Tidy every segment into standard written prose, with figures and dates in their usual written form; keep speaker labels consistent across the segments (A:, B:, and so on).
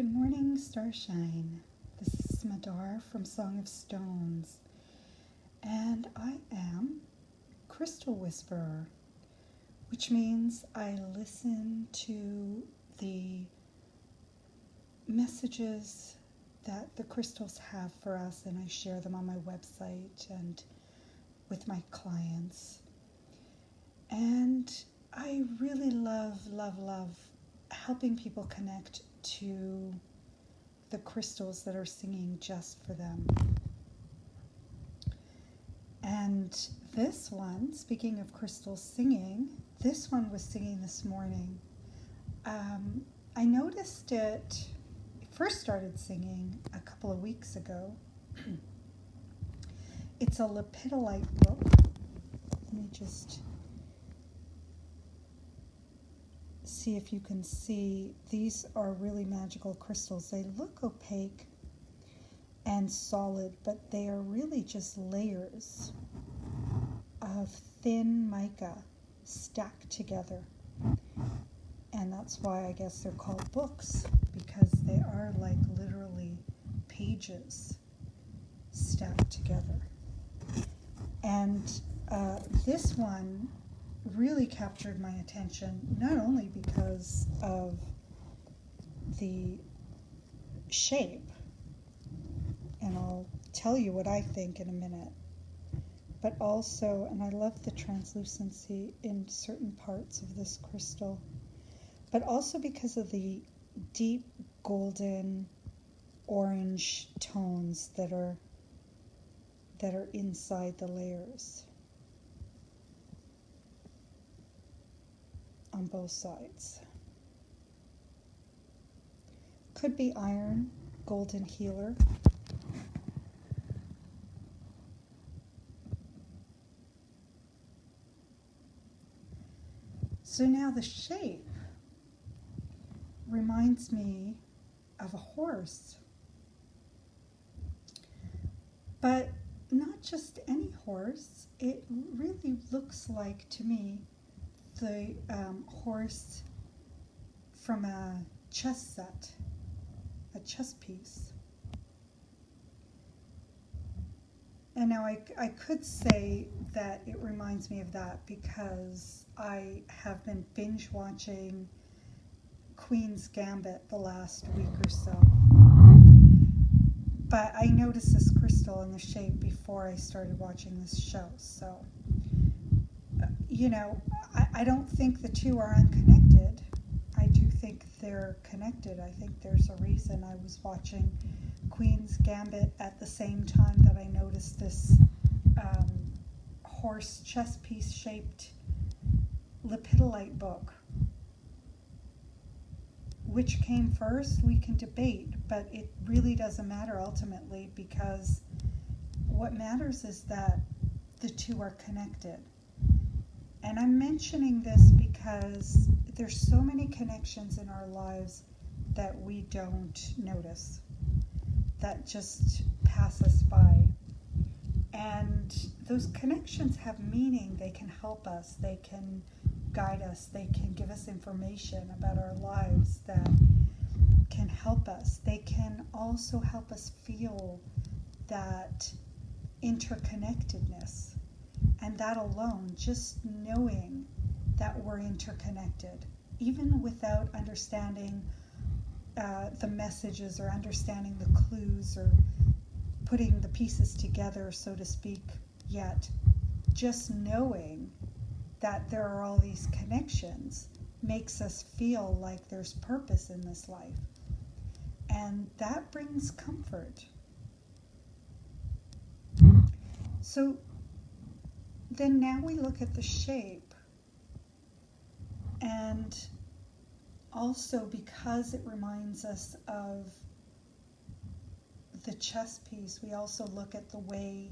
A: Good morning, Starshine. This is Madar from Song of Stones, and I am Crystal Whisperer, which means I listen to the messages that the crystals have for us, and I share them on my website and with my clients. And I really love helping people connect to the crystals that are singing just for them. And this one, speaking of crystals singing, this one was singing this morning. I noticed it first started singing a couple of weeks ago. It's a lepidolite book. Let me just see if you can see. These are really magical crystals. They look opaque and solid, but they are really just layers of thin mica stacked together. And that's why I guess they're called books, because they are like literally pages stacked together. And this one really captured my attention, not only because of the shape, and I'll tell you what I think in a minute, but also, and I love the translucency in certain parts of this crystal, but also because of the deep golden orange tones that are inside the layers on both sides. Could be iron, golden healer. So now the shape reminds me of a horse, but not just any horse. It really looks like, to me, the horse from a chess set, a chess piece. And now I could say that it reminds me of that because I have been binge watching Queen's Gambit the last week or so. But I noticed this crystal in the shape before I started watching this show. So, I don't think the two are unconnected. I do think they're connected. I think there's a reason I was watching Queen's Gambit at the same time that I noticed this horse chess piece shaped lepidolite book. Which came first, we can debate, but it really doesn't matter ultimately, because what matters is that the two are connected. And I'm mentioning this because there's so many connections in our lives that we don't notice, that just pass us by. And those connections have meaning. They can help us, they can guide us, they can give us information about our lives that can help us. They can also help us feel that interconnectedness. And that alone, just knowing that we're interconnected, even without understanding the messages or understanding the clues or putting the pieces together, so to speak, yet just knowing that there are all these connections makes us feel like there's purpose in this life. And that brings comfort. So then now we look at the shape, and also because it reminds us of the chess piece, we also look at the way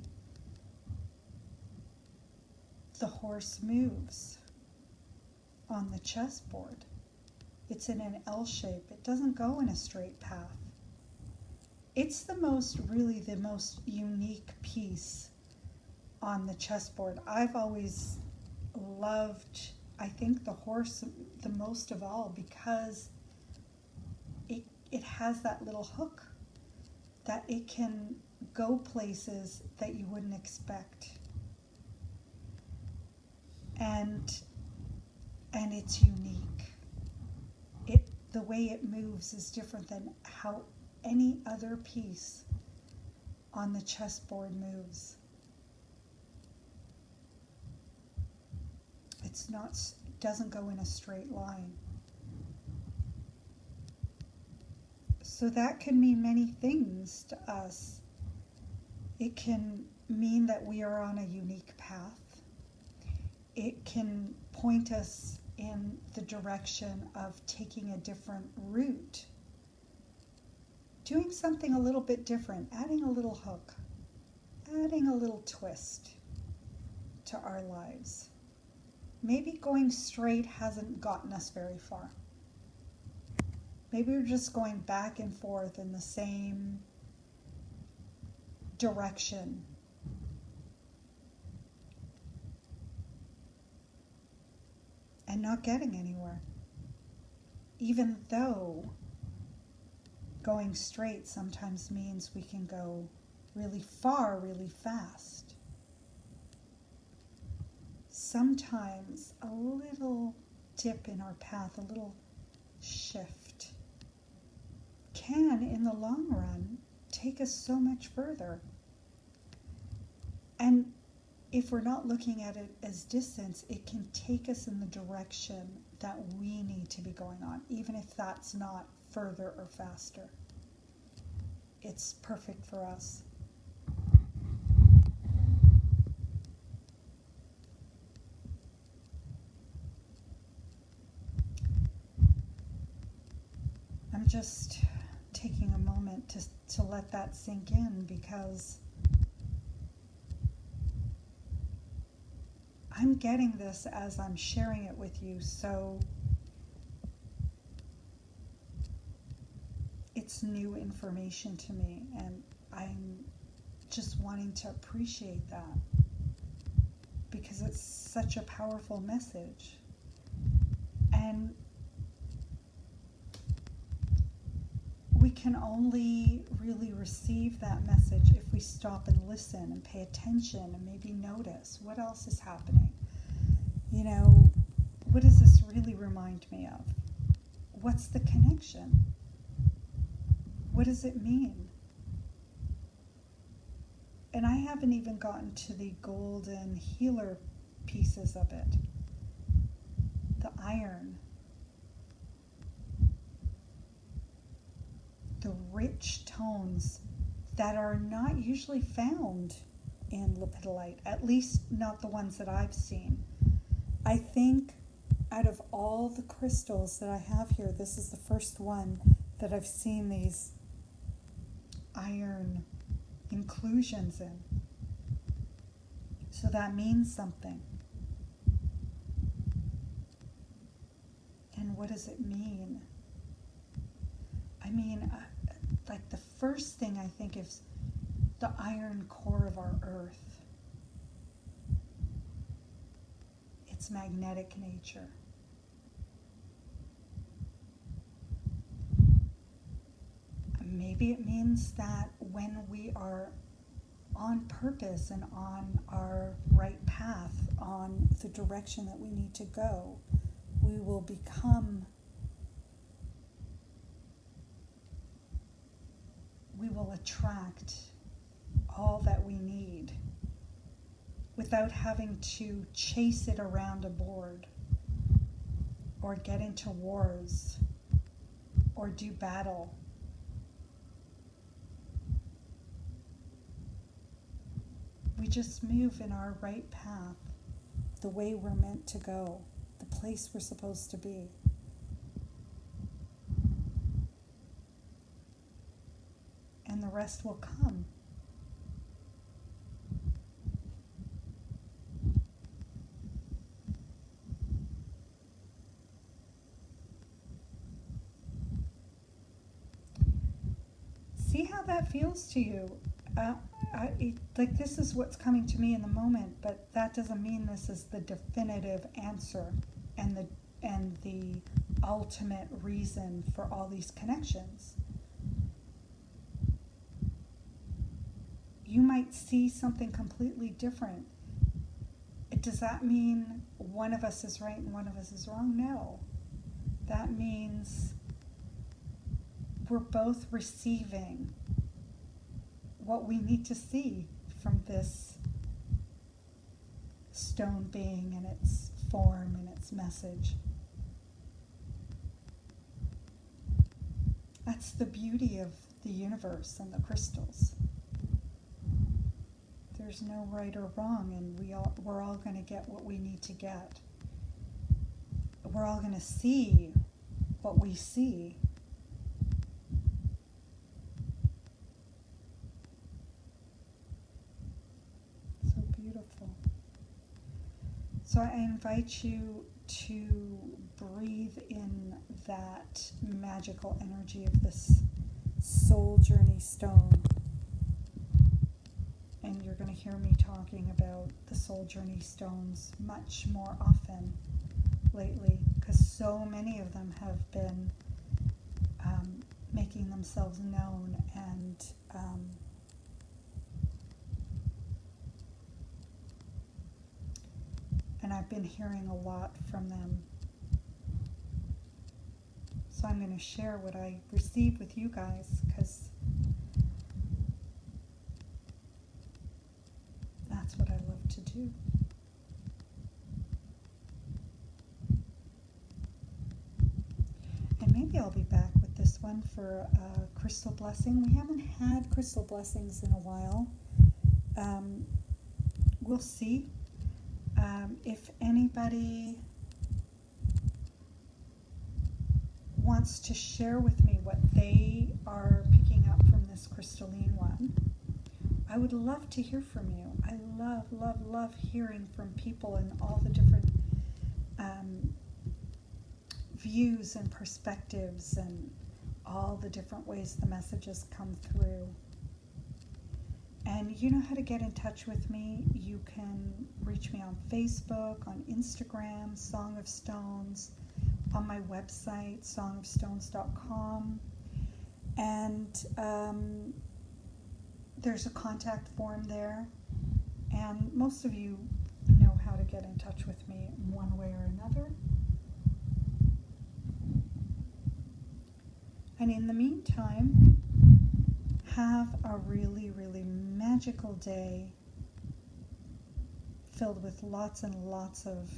A: the horse moves on the chessboard. It's in an L shape. It doesn't go in a straight path. It's the most unique piece on the chessboard. I've always loved, I think, the horse the most of all, because it has that little hook that it can go places that you wouldn't expect. And it's unique. The way it moves is different than how any other piece on the chessboard moves. It doesn't go in a straight line. So that can mean many things to us. It can mean that we are on a unique path. It can point us in the direction of taking a different route, doing something a little bit different, adding a little hook, adding a little twist to our lives. Maybe going straight hasn't gotten us very far. Maybe we're just going back and forth in the same direction. And not getting anywhere. Even though going straight sometimes means we can go really far, really fast. Sometimes a little dip in our path, a little shift, can, in the long run, take us so much further. And if we're not looking at it as distance, it can take us in the direction that we need to be going on, even if that's not further or faster. It's perfect for us. I'm just taking a moment to let that sink in, because I'm getting this as I'm sharing it with you, so it's new information to me, and I'm just wanting to appreciate that, because it's such a powerful message. And we can only really receive that message if we stop and listen and pay attention and maybe notice what else is happening. You know, what does this really remind me of? What's the connection? What does it mean? And I haven't even gotten to the golden healer pieces of it. The iron. The rich tones that are not usually found in lepidolite, at least not the ones that I've seen. I think out of all the crystals that I have here, this is the first one that I've seen these iron inclusions in. So that means something. And what does it mean? I mean, like the first thing I think is the iron core of our earth. Its magnetic nature. Maybe it means that when we are on purpose and on our right path, on the direction that we need to go, we will attract all that we need without having to chase it around a board or get into wars or do battle. We just move in our right path, the way we're meant to go, the place we're supposed to be. And the rest will come. See how that feels to you. This is what's coming to me in the moment, but that doesn't mean this is the definitive answer and the ultimate reason for all these connections. You might see something completely different. Does that mean one of us is right and one of us is wrong? No. That means we're both receiving what we need to see from this stone being and its form and its message. That's the beauty of the universe and the crystals. There's no right or wrong, and we're all going to get what we need to get. We're all going to see what we see. So beautiful. So I invite you to breathe in that magical energy of this soul journey stone. And you're going to hear me talking about the soul journey stones much more often lately, because so many of them have been making themselves known, and I've been hearing a lot from them. So I'm going to share what I received with you guys, because that's what I love to do. And maybe I'll be back with this one for a crystal blessing. We haven't had crystal blessings in a while. We'll see. If anybody wants to share with me what they are picking up from this crystalline one, I would love to hear from you. I love hearing from people and all the different views and perspectives and all the different ways the messages come through. And you know how to get in touch with me. You can reach me on Facebook, on Instagram, Song of Stones, on my website, songofstones.com. And there's a contact form there. And most of you know how to get in touch with me in one way or another. And in the meantime, have a really, really magical day filled with lots and lots of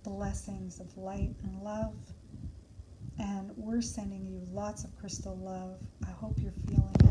A: blessings of light and love. And we're sending you lots of crystal love. I hope you're feeling it.